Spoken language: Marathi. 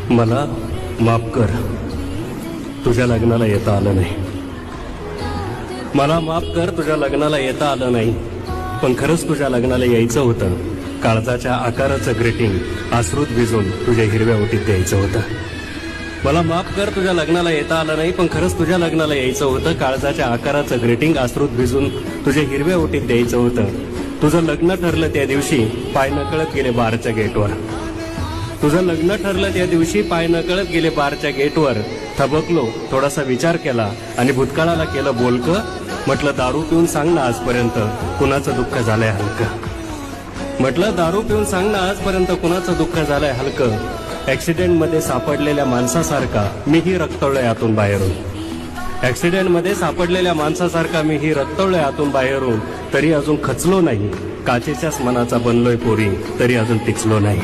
मला माफ कर, तुझ्या लग्नाला येता आलं नाही. मला माफ कर, तुझ्या लग्नाला येता आलं नाही. पण खरंच तुझ्या लग्नाला यायचं होतं. काळजाच्या आकाराचं ग्रीटिंग अश्रूत भिजून तुझ्या हिरव्या ओटीत द्यायचं होतं. मला माफ कर, तुझ्या लग्नाला येता आलं नाही. पण खरंच तुझ्या लग्नाला यायचं होतं. काळजाच्या आकाराचं ग्रीटिंग अश्रूत भिजून तुझ्या हिरव्या ओटीत द्यायचं होतं. तुझं लग्न ठरलं त्या दिवशी पाय नकळत गेले बारच्या गेटवर. तुझं लग्न ठरलं त्या दिवशी पाय नकळत गेले बारच्या गेटवर. थबकलो, थोडासा विचार केला आणि भूतकाळाला केलं बोलकं. म्हटलं दारू पिऊन सांग ना आजपर्यंत कुणाचं दुःख झालंय हलकं. म्हटलं दारू पिऊन सांग ना आजपर्यंत कुणाचं दुःख झालंय हलकं. ऍक्सिडेंटमध्ये सापडलेल्या माणसासारखा मीही रक्तवलोय आतून बाहेरून. ऍक्सिडेंटमध्ये सापडलेल्या माणसासारखा मीही रक्तवलोय आतून बाहेरून. तरी अजून खचलो नाही. काचेच्याच मनाचा बनलोय पोरी, तरी अजून टिचलो नाही.